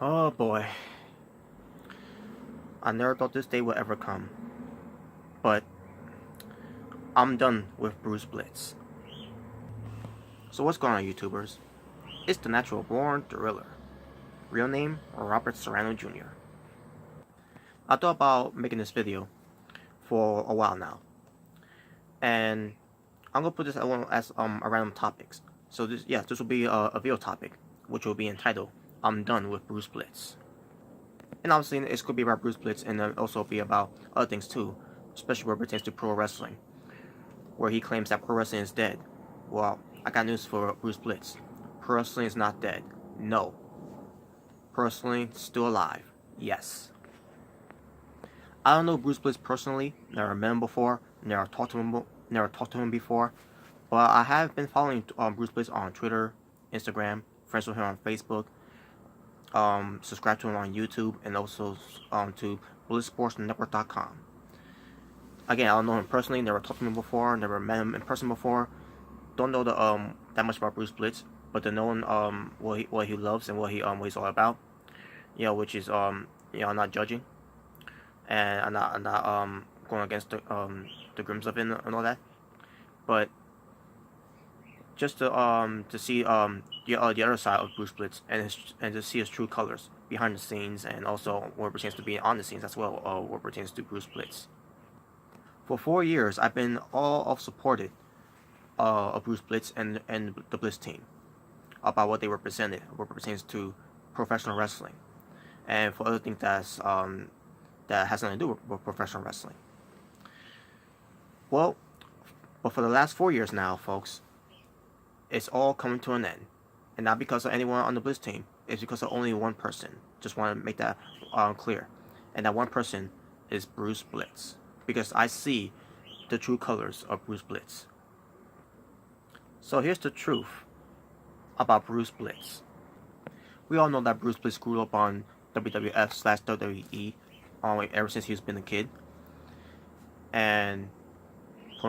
Oh boy, I never thought this day would ever come, but I'm done with Bruce Blitz. So what's going on, YouTubers? It's the natural born thriller. Real name, Robert Serrano Jr. I thought about making this video for a while now, and I'm gonna put this as a random topics. So this will be a video topic, which will be entitled "I'm done with Bruce Blitz." And obviously, it could be about Bruce Blitz, and then also be about other things too, especially where it pertains to pro wrestling, where he claims that pro wrestling is dead. Well, I got news for Bruce Blitz. Pro wrestling is not dead. No. Pro wrestling is still alive. Yes. I don't know Bruce Blitz personally. Never met him before. Never talked to him before. But I have been following Bruce Blitz on Twitter, Instagram, friends with him on Facebook. Subscribe to him on YouTube, and also to BlitzSportsNetwork.com. Again, I don't know him personally. Never talked to him before. Never met him in person before. Don't know that much about Bruce Blitz, but to know what he loves and what he's all about. Which is I'm not judging, and I'm not going against the grims of it and all that, but just to see the other side of Bruce Blitz, and to see his true colors behind the scenes, and also what pertains to being on the scenes as well, what pertains to Bruce Blitz. For 4 years, I've been all of supported of Bruce Blitz and the Blitz team about what they represented, what pertains to professional wrestling, and for other things that has nothing to do with professional wrestling. Well, but for the last 4 years now, folks, it's all coming to an end, and not because of anyone on the Blitz team. It's because of only one person. Just want to make that clear, and that one person is Bruce Blitz, because I see the true colors of Bruce Blitz. So here's the truth about Bruce Blitz. We all know that Bruce Blitz grew up on WWF/WWE ever since he's been a kid, and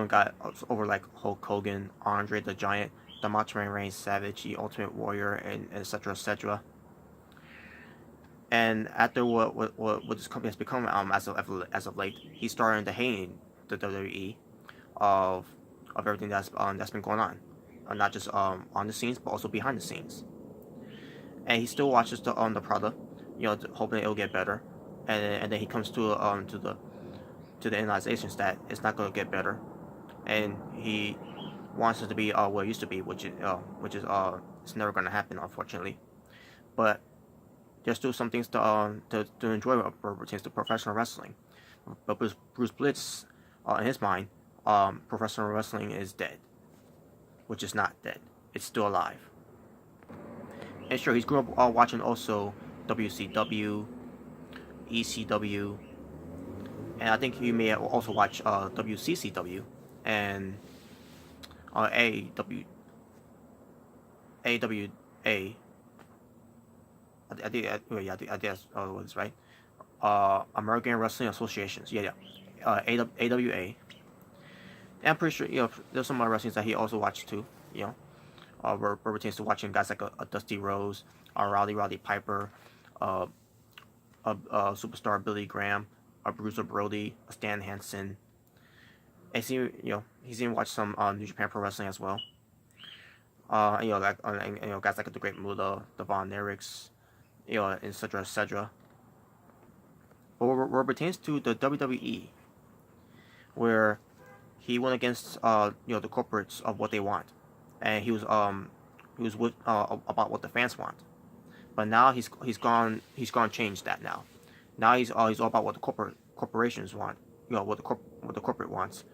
got over like Hulk Hogan, Andre the Giant, the Macho Man Randy Savage, the Ultimate Warrior, and etc. etc. And after what this company has become as of late, he's starting to hate the WWE of everything that's been going on, not just on the scenes but also behind the scenes. And he still watches the product, hoping it'll get better, and then he comes to the realizations that it's not going to get better, and he wants it to be what it used to be, which is it's never going to happen, unfortunately. But there's still some things to enjoy what pertains to professional wrestling. But Bruce Blitz, in his mind, professional wrestling is dead, which is not dead. It's still alive. And sure, he's grew up watching also WCW, ECW, and I think he may also watch WCCW and AWA. I think that's what it's right. American Wrestling Associations. AWA. And I'm pretty sure there's some other wrestlings that he also watched too. Where pertains to watching guys like a Dusty Rhodes, a Roddy Piper, a superstar Billy Graham, a Bruiser Brody, a Stan Hansen. And he's even watched some New Japan Pro Wrestling as well. Guys like the Great Muta, the Von Erichs, etc. etc. But where it pertains to the WWE, where he went against the corporates of what they want, and he was with about what the fans want. But now he's gone change that now. Now he's all about what the corporations want, what the corporate wants,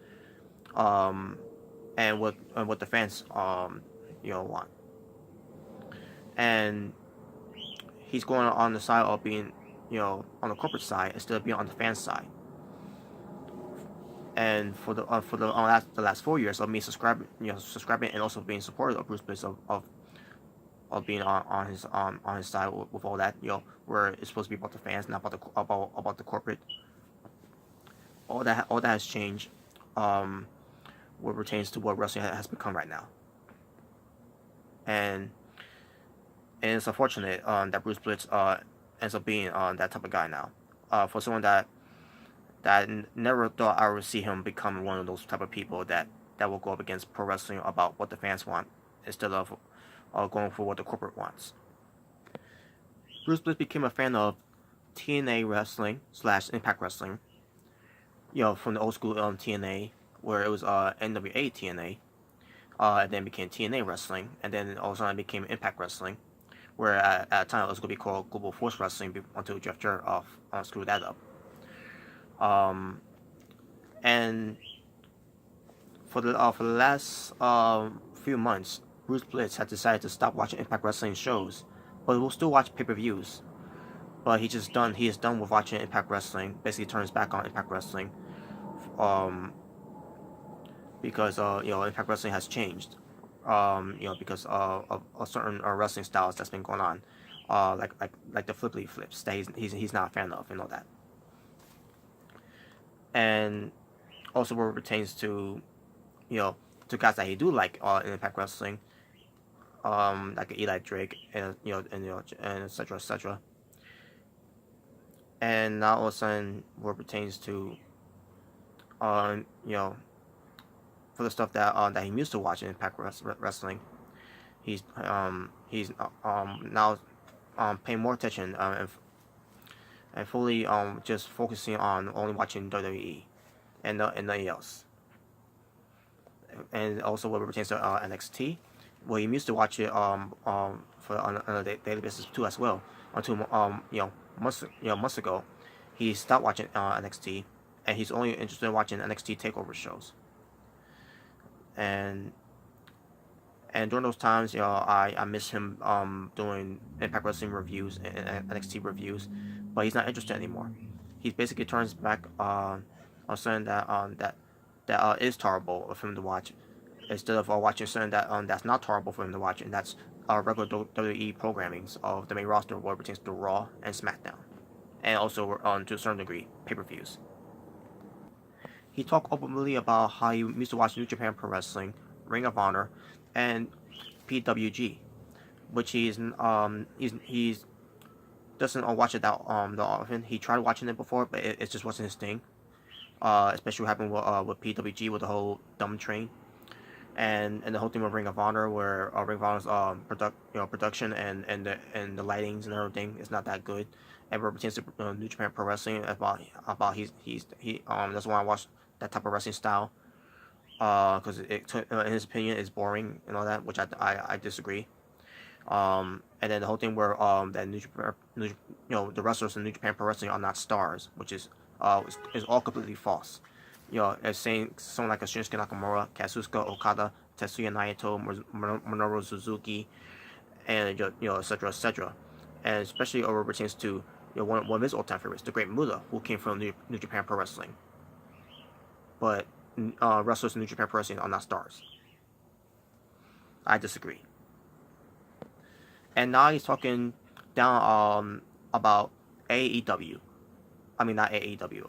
and what the fans want. And he's going on the side of being on the corporate side instead of being on the fan side. And for the last 4 years of me subscribing and also being supportive of Bruce Blitz of being on his side with all that, where it's supposed to be about the fans, not about the corporate. All that has changed, what pertains to what wrestling has become right now. And it's unfortunate that Bruce Blitz ends up being that type of guy now. For someone that never thought I would see him become one of those type of people that will go up against pro wrestling about what the fans want instead of going for what the corporate wants. Bruce Blitz became a fan of TNA wrestling / Impact Wrestling. From the old school TNA, where it was NWA TNA, and then became TNA Wrestling, and then all of a sudden it became Impact Wrestling, where at the time it was going to be called Global Force Wrestling until Jeff Jarrett screwed that up. And for the last few months, Bruce Blitz had decided to stop watching Impact Wrestling shows, but will still watch pay-per-views. But he is done with watching Impact Wrestling. Basically, turns back on Impact Wrestling, because Impact Wrestling has changed. Because of certain wrestling styles that's been going on, like the flippity flips that he's not a fan of and all that. And also what pertains to to guys that he do like in Impact Wrestling, like Eli Drake and etc. And now all of a sudden what pertains to for the stuff that he used to watch in Impact Wrestling, he's now paying more attention and fully just focusing on only watching WWE and nothing else. And also what pertains to NXT, well, he used to watch it on a daily basis too as well, until months ago he stopped watching NXT, and he's only interested in watching NXT takeover shows. And during those times, I miss him doing Impact Wrestling reviews and NXT reviews, but he's not interested anymore. He basically turns back on something that is terrible for him to watch, instead of watching something that's not terrible for him to watch, and that's regular WWE programmings of the main roster, what pertains to Raw and SmackDown, and also to a certain degree pay-per-views. He talked openly about how he used to watch New Japan Pro Wrestling, Ring of Honor, and PWG, which he's doesn't watch it that often. He tried watching it before, but it just wasn't his thing. Especially what happened with PWG with the whole dumb train, and the whole thing with Ring of Honor, where Ring of Honor's production and the lightings and everything is not that good. And what pertains to New Japan Pro Wrestling, about he doesn't want to watch that type of wrestling style, because in his opinion is boring and all that, which I disagree. And then the whole thing where that the wrestlers in New Japan Pro Wrestling are not stars, which is all completely false. As saying someone like a Shinsuke Nakamura, Kazuchika Okada, Tetsuya Naito, Minoru Suzuki, and etc. And especially over pertains to one of his all-time favorites, the Great Muta, who came from New Japan Pro Wrestling. But wrestlers in New Japan Pro Wrestling are not stars. I disagree. And now he's talking down about AEW. I mean, not AEW.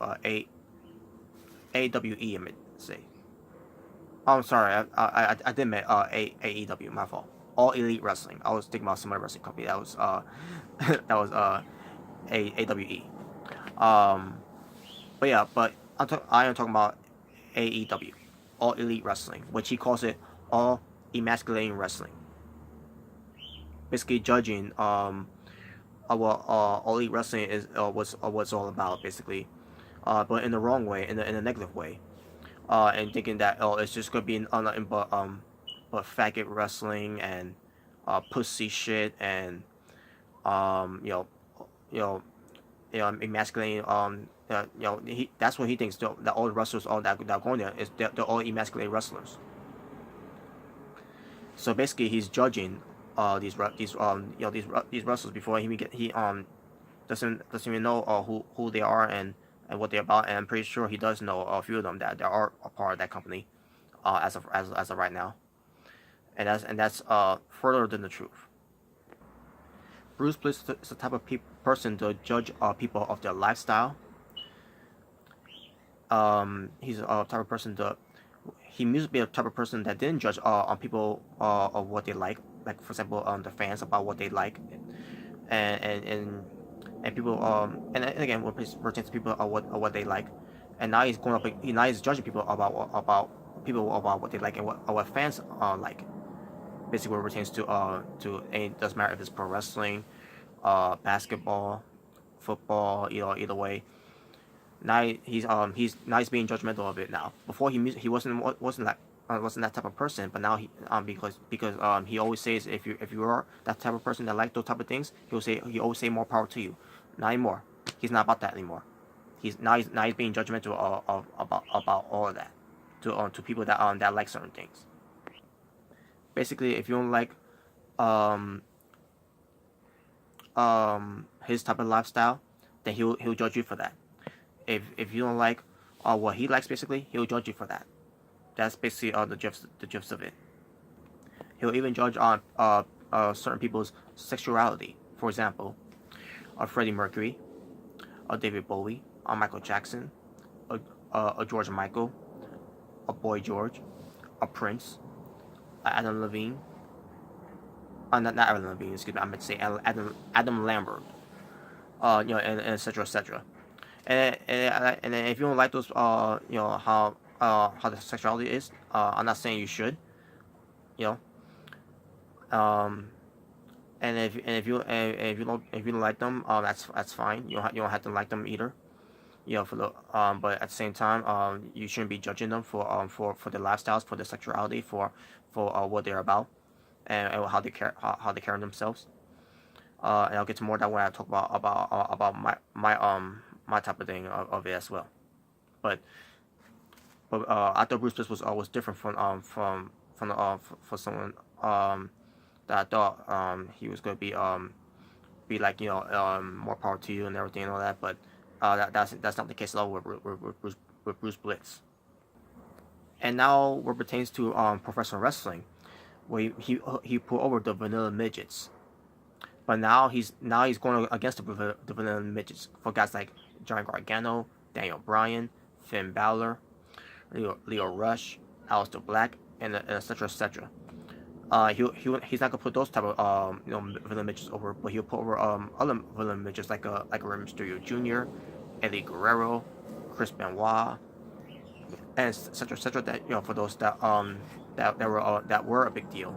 AWE, I meant to say. Oh, I'm sorry. I did mean AEW. My fault. All Elite Wrestling. I was thinking about some other wrestling company. That was AWE. But I am talking about AEW, All Elite Wrestling, which he calls it All Emasculating Wrestling. Basically, judging what All Elite Wrestling is what's all about, basically, but in the wrong way, in a negative way, and thinking that it's just gonna be nothing but faggot wrestling and pussy shit and emasculating that's what he thinks that all the wrestlers that are going there is they're all emasculated wrestlers. So basically, he's judging these wrestlers before he doesn't even know who they are and what they're about. And I'm pretty sure he does know a few of them that they are a part of that company as of right now. And that's further than the truth. Bruce Blitz is the type of person to judge people of their lifestyle. He's a type of person he used to be a type of person that didn't judge on people of what they like for example, the fans about what they like, and and people and again what pertains to people what they like, and now he's going up. Now he's judging people about what they like and what fans like. Basically, what pertains to and it doesn't matter if it's pro wrestling, basketball, football, either way. Now he's being judgmental of it now. Before he wasn't that type of person, but now because he always says if you are that type of person that like those type of things, he always say more power to you. Not anymore. He's not about that anymore. He's being judgmental about all of that to people that like certain things. Basically, if you don't like um his type of lifestyle, then he'll judge you for that. If you don't like what he likes, basically he'll judge you for that. That's basically the gist of it. He'll even judge on certain people's sexuality. For example, Freddie Mercury, David Bowie, Michael Jackson, George Michael, Boy George, Prince, Adam Levine. Not Adam Levine. Excuse me. I meant to say Adam Lambert. And etc. etc. And then if you don't like those, how the sexuality is, I'm not saying you should, you know, if you don't like them, that's fine. You don't have to like them either, for the but at the same time, you shouldn't be judging them for their lifestyles, for their sexuality, for what they're about, and how they carry themselves. And I'll get to more of that when I talk about my type of thing of it as well. But I thought Bruce Blitz was different for someone that I thought he was gonna be like more power to you and everything and all that. But that's not the case at all with Bruce Blitz. And now what pertains to professional wrestling, where he put over the vanilla midgets. But now he's going against the vanilla midgets for guys like Johnny Gargano, Daniel Bryan, Finn Balor, Leo Rush, Aleister Black, and etc. etc. He's not gonna put those type of villain midgets over, but he'll put over other villain midgets like Rey Mysterio Jr., Eddie Guerrero, Chris Benoit, and etc. etc. That for those that were a big deal.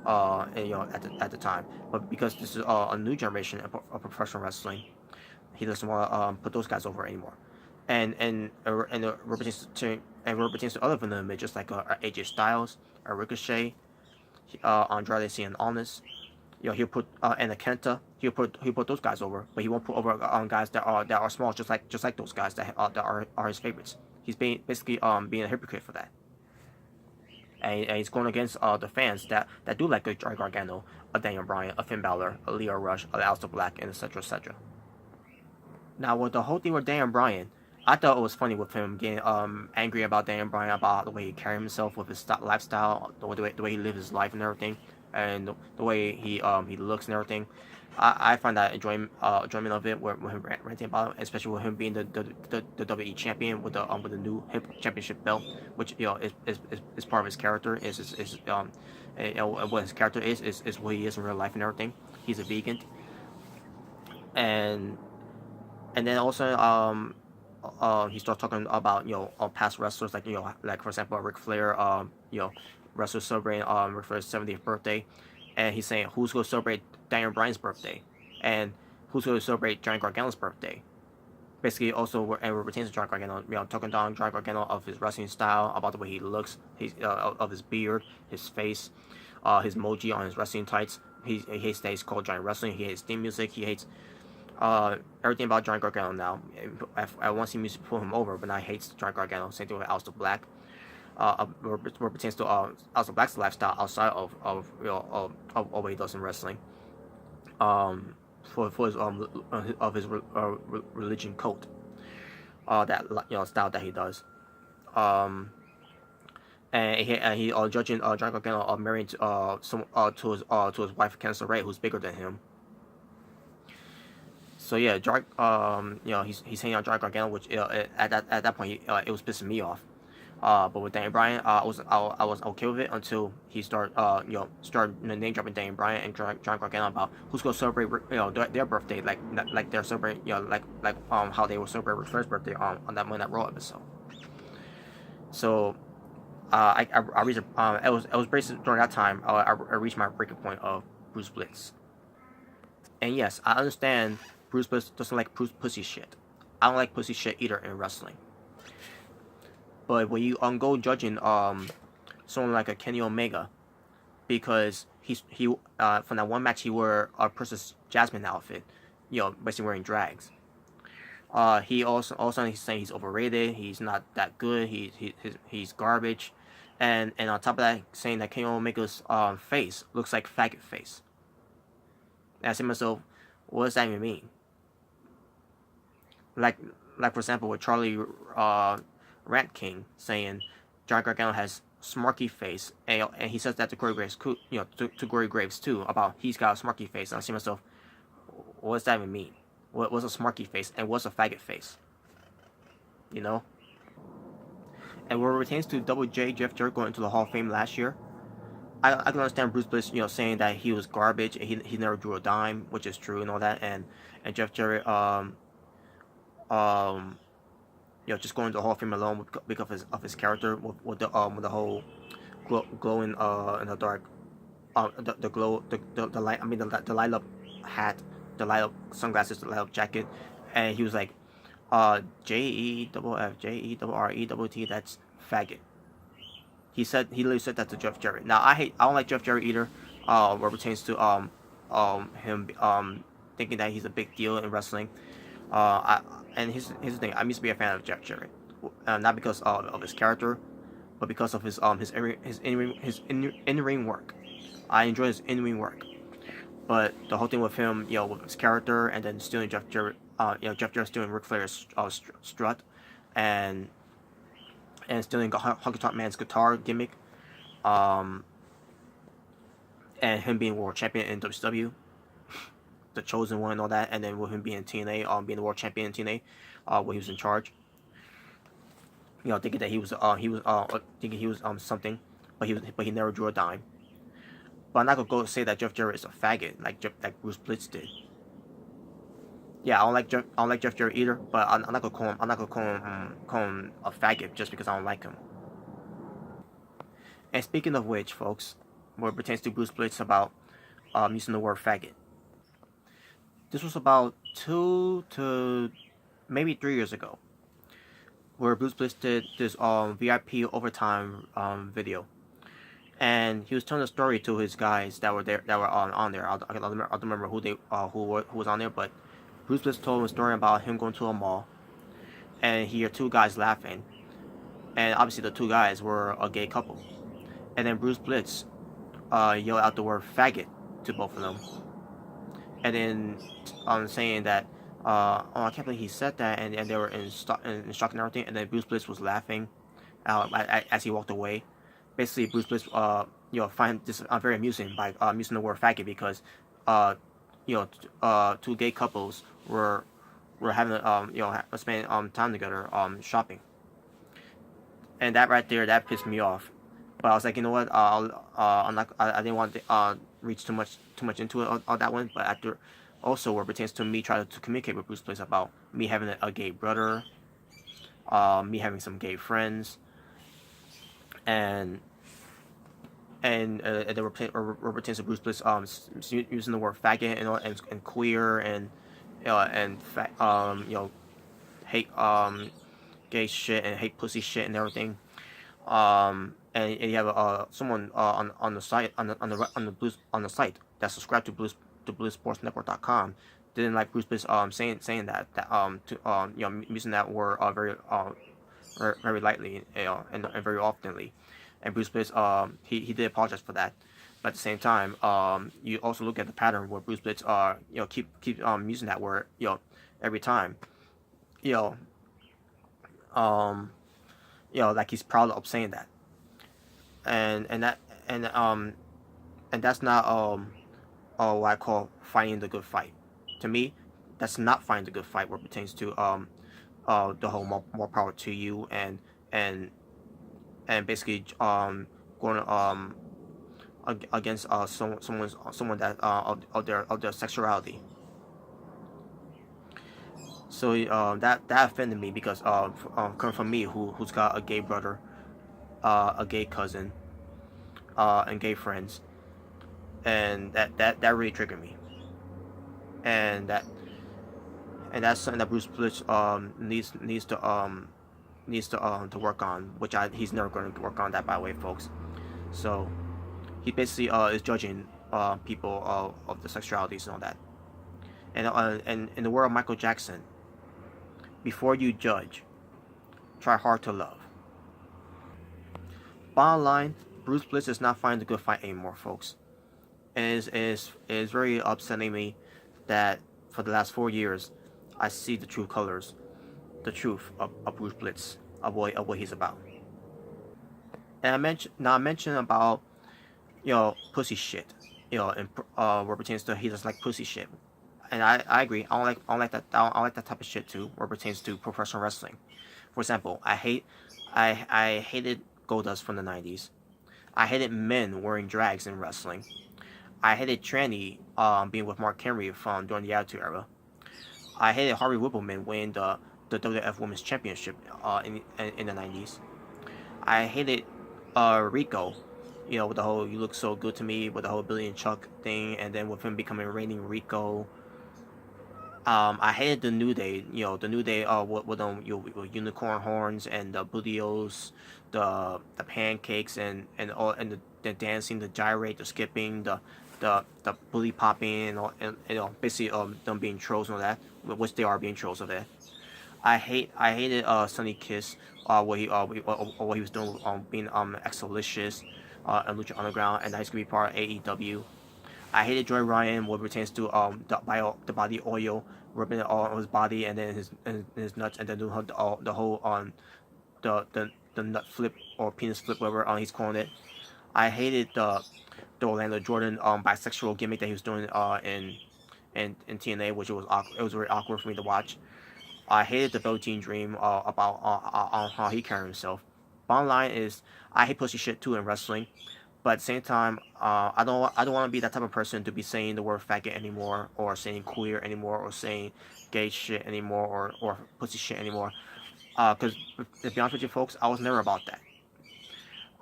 At the time, but because this is a new generation of professional wrestling, he doesn't want to put those guys over anymore, and it represents to other vanilla midgets like AJ Styles, Ricochet, Andrade Cien Almas. He'll put and Kenta. He'll put those guys over, but he won't put over guys that are small, just like those guys that are his favorites. He's basically being a hypocrite for that. And he's going against the fans that do like a Johnny Gargano, a Daniel Bryan, a Finn Balor, a Leo Rush, a Aleister Black, and etc. etc. Now with the whole thing with Daniel Bryan, I thought it was funny with him getting angry about Daniel Bryan about the way he carried himself with his lifestyle, the way he lived his life and everything, and the way he looks and everything. I find that enjoyment of it with him ranting about it, especially with him being the WWE champion with the new hip championship belt, which is part of his character. What his character is what he is in real life and everything. He's a vegan, and then also he starts talking about past wrestlers like for example Ric Flair wrestlers celebrating Ric Flair's 70th birthday, and he's saying who's going to celebrate Daniel Bryan's birthday, and who's going to celebrate Johnny Gargano's birthday. Basically, also and what pertains to Johnny Gargano, talking down Johnny Gargano of his wrestling style, about the way he looks, of his beard, his face, his emoji on his wrestling tights. He hates that he's called Johnny Wrestling. He hates theme music. He hates everything about Johnny Gargano now. I want to see music pull him over, but now he hates Johnny Gargano. Same thing with Aleister Black. What pertains to Aleister Black's lifestyle outside of what he does in wrestling. For his of his religion cult, that style that he does. And he judging Johnny Gargano marrying to his wife Candice LeRae, who's bigger than him. So yeah, he's hanging on Johnny Gargano, which at that point it was pissing me off. But with Daniel Bryan, I was okay with it until he started name dropping Daniel Bryan and John Gargano about who's gonna celebrate their birthday like they're celebrating how they will celebrate Ric Flair's birthday on that Raw episode. So I reached it was basically during that time I reached my breaking point of Bruce Blitz. And yes, I understand Bruce Blitz doesn't like pussy shit. I don't like pussy shit either in wrestling. But when you go judging someone like a Kenny Omega, because he from that one match he wore a Princess Jasmine outfit, basically wearing drags. He also he's saying he's overrated. He's not that good. He's garbage, and on top of that, saying that Kenny Omega's face looks like faggot face. And I say to myself, what does that even mean? Like for example, with Charlie Rant King saying John Gargano has smarky face, and he says that to Corey Graves, to Corey Graves too, about he's got a smarky face. And I say to myself, what does that even mean? What's a smarky face and what's a faggot face? And where it pertains to Double J Jeff Jarrett going into the Hall of Fame last year, I can understand Bruce Blitz, saying that he was garbage, and he never drew a dime, which is true and all that, and Jeff Jarrett just going to the Hall of Fame alone because of his character with the whole glowing in the dark, the glow, the light. I mean the light up hat, the light up sunglasses, the light up jacket, and he was like, JEFFJERRET, that's faggot. He literally said that to Jeff Jarrett. Now I don't like Jeff Jarrett either. Where it pertains to him thinking that he's a big deal in wrestling. And here's the thing. I used to be a fan of Jeff Jarrett, not because of his character, but because of his in-ring work. I enjoy his in-ring work, but the whole thing with him, with his character, and then stealing Jeff Jarrett, Jeff Jarrett stealing Ric Flair's strut, and stealing Honky Tonk Man's guitar gimmick, and him being world champion in WCW, the chosen one and all that, and then with him being in TNA, being the world champion in TNA, where he was in charge. Thinking that he was something, but he never drew a dime. But I'm not gonna go say that Jeff Jarrett is a faggot like Bruce Blitz did. Yeah, I don't like Jeff Jarrett either, but I'm not gonna call him a faggot just because I don't like him. And speaking of which, folks, where it pertains to Bruce Blitz about using the word faggot. This was about 2 to maybe 3 years ago, where Bruce Blitz did this VIP overtime video, and he was telling a story to his guys that were on there. I don't remember who was on there, but Bruce Blitz told him a story about him going to a mall, and he heard 2 guys laughing, and obviously the 2 guys were a gay couple, and then Bruce Blitz yelled out the word faggot to both of them. And then saying that, I can't believe he said that, and they were in shock and everything. And then Bruce Blitz was laughing as he walked away. Basically, Bruce Blitz, find this very amusing by using the word faggot because, 2 gay couples were having spending time together shopping. And that right there, that pissed me off. But I was like, you know what? I didn't want to reach too much into it on that one. But after, also, where it pertains to me trying to communicate with Bruce Blitz about me having a gay brother, me having some gay friends, and the where pertains to Bruce Blitz using the word faggot and queer and hate gay shit and hate pussy shit and everything. And you have someone on the site on the site that subscribed to BlueSportsNetwork.com didn't like Bruce Blitz saying that using that word very lightly and very oftenly, and Bruce Blitz he did apologize for that. But at the same time, you also look at the pattern where Bruce Blitz keep using that word every time, like he's proud of saying that. And that's not what I call fighting the good fight. To me, that's not fighting the good fight where it pertains to the whole more power to you and and basically going against someone that of their sexuality. So that offended me because coming from me who's got a gay brother, a gay cousin, and gay friends, and that really triggered me, and that's something that Bruce Blitz needs to work on, which he's never going to work on that, by the way, folks. So he basically is judging people of the sexualities and all that. And in the world of Michael Jackson, before you judge, try hard to love. Bottom line, Bruce Blitz is not fighting the good fight anymore, folks. And is very upsetting me that for the last 4 years, I see the true colors, the truth of Bruce Blitz, of what he's about. And I mentioned about pussy shit, and where it pertains to he doesn't like pussy shit, and I agree. I don't like that. I don't like that type of shit too, where it pertains to professional wrestling. For example, I hated Goldust from the '90s. I hated men wearing drags in wrestling. I hated Tranny being with Mark Henry from during the Attitude Era. I hated Harvey Whippleman winning the WWF Women's Championship in the '90s. I hated Rico, with the whole "you look so good to me" with the whole Billy and Chuck thing, and then with him becoming reigning Rico. I hated the New Day, the New Day with with unicorn horns and the bootios, the pancakes and all and the dancing, the gyrate, the skipping, the booty popping and all, and basically them being trolls and all that, which they are being trolls of that. I hated Sonny Kiss, what he was doing being ex-Delicious and Lucha Underground, and that he's gonna be part of AEW. I hated Joy Ryan what pertains to the body oil rubbing it all on his body and then his nuts, and then doing the whole on the nut flip or penis flip, whatever he's calling it. I hated the Orlando Jordan bisexual gimmick that he was doing in TNA, which it was very awkward for me to watch. I hated the Velveteen Dream about on how he carried himself. Bottom line is, I hate pussy shit too in wrestling, but at the same time, I don't want to be that type of person to be saying the word faggot anymore, or saying queer anymore, or saying gay shit anymore, or pussy shit anymore. Because to be honest with you, folks, I was never about that.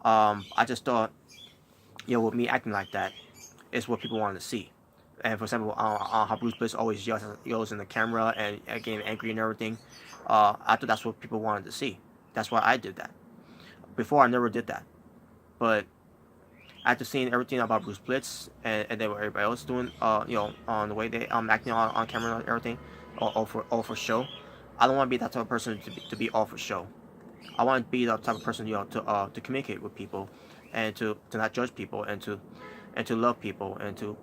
I just thought, with me acting like that, is what people wanted to see. And for example, how Bruce Blitz always yells in the camera and getting angry and everything. I thought that's what people wanted to see. That's why I did that. Before, I never did that. But after seeing everything about Bruce Blitz and then what everybody else doing, on the way they acting on camera and everything, all for show, I don't want to be that type of person to be all for show. I want to be the type of person to communicate with people, and to not judge people, and to love people, and to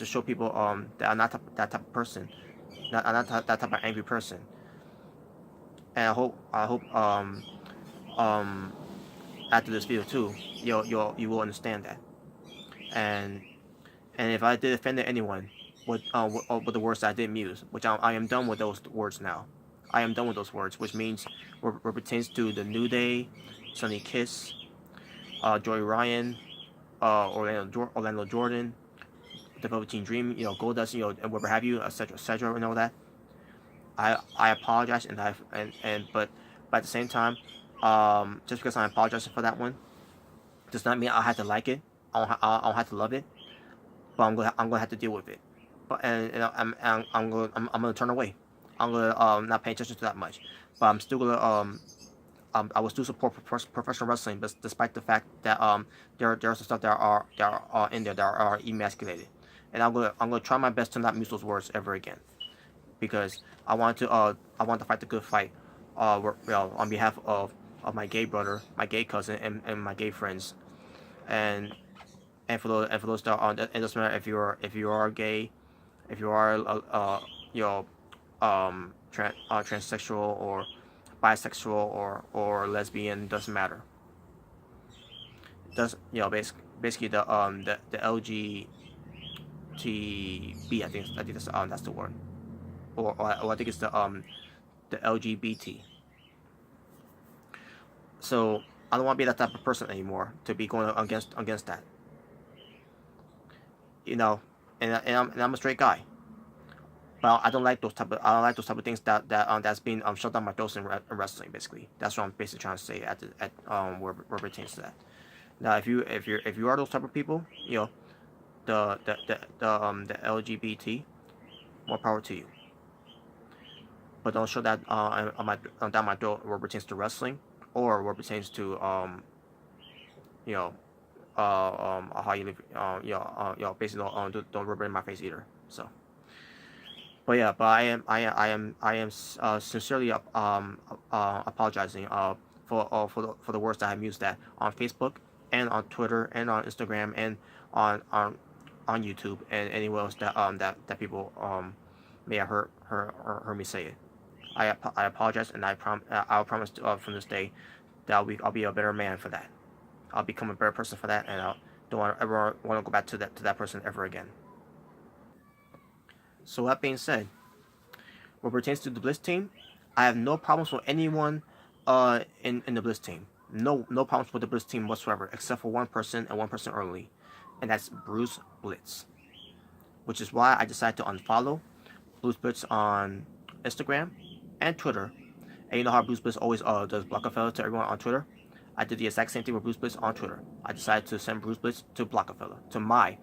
show people that I'm not that type of person, I'm not that type of angry person. And I hope after this video too, you will understand that. And if I did offend anyone with the words that I didn't use, which I am done with those words now. I am done with those words, which means what pertains to the New Day, Sonny Kiss, Joey Ryan, Orlando Jordan, the Velveteen Dream, Goldust, and whatever have you, etc., and all that. I apologize, but at the same time, just because I'm apologizing for that one, does not mean I have to like it. I don't have to love it, but I'm gonna have to deal with it. But I'm gonna turn away. I'm gonna not pay attention to that much, but I'm still gonna I will still support professional wrestling, but despite the fact that there are some stuff that are in there that are emasculated, and I'm gonna try my best to not use those words ever again, because I want to fight the good fight, on behalf of my gay brother, my gay cousin, and my gay friends, and for those that are, it doesn't matter if you are gay, if you are transsexual or bisexual or lesbian, doesn't matter. Does basically the LGTB, I think that's the word, or I think it's the LGBT. So I don't want to be that type of person anymore to be going against that. You know, and I'm a straight guy. But I don't like those type of things that's being shoved down my throat in wrestling. Basically, that's what I'm basically trying to say at where pertains to that. Now, if you are those type of people, you know, the LGBT, more power to you. But don't show that down my throat where pertains to wrestling or where pertains to you know how you live basically don't rub it in my face either. So. But yeah, but I am sincerely apologizing for the words that I've used that on Facebook and on Twitter and on Instagram and on YouTube and anywhere else that people may have heard me say it. I apologize, and I'll promise from this day that I'll be a better man for that. I'll become a better person for that, and I don't ever want to go back to that person ever again. So that being said, what pertains to the Bliss team, I have no problems with anyone in the Bliss team. No problems with the Bliss team whatsoever, except for one person and one person only, and that's Bruce Blitz. Which is why I decided to unfollow Bruce Blitz on Instagram and Twitter. And you know how Bruce Blitz always does block a fella to everyone on Twitter? I did the exact same thing with Bruce Blitz on Twitter. I decided to send Bruce Blitz to block a fella, to my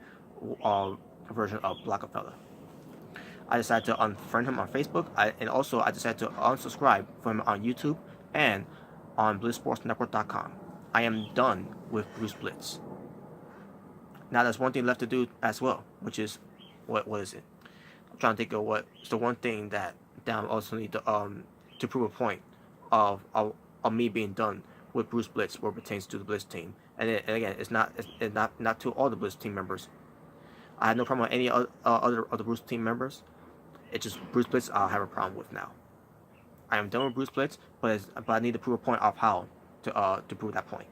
version of block a fella. I decided to unfriend him on Facebook, and also I decided to unsubscribe from him on YouTube and on BlitzSportsNetwork.com. I am done with Bruce Blitz. Now there's one thing left to do as well, which is, what is it? I'm trying to think of what's the one thing that I also need to prove a point of me being done with Bruce Blitz where it pertains to the Blitz team. And again, it's not to all the Blitz team members. I have no problem with any other Bruce team members. It's just Bruce Blitz I'll have a problem with now. I am done with Bruce Blitz, but I need to prove a point of how to prove that point.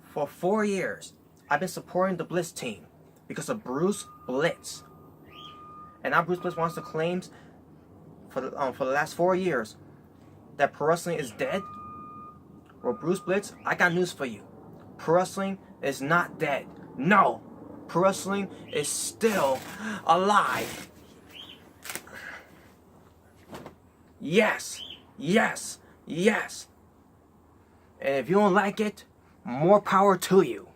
For 4 years, I've been supporting the Blitz team because of Bruce Blitz. And now Bruce Blitz wants to claim for the last 4 years that pro wrestling is dead. Well, Bruce Blitz, I got news for you. Pro wrestling is not dead. No, pro wrestling is still alive. Yes, yes, yes. And if you don't like it, more power to you.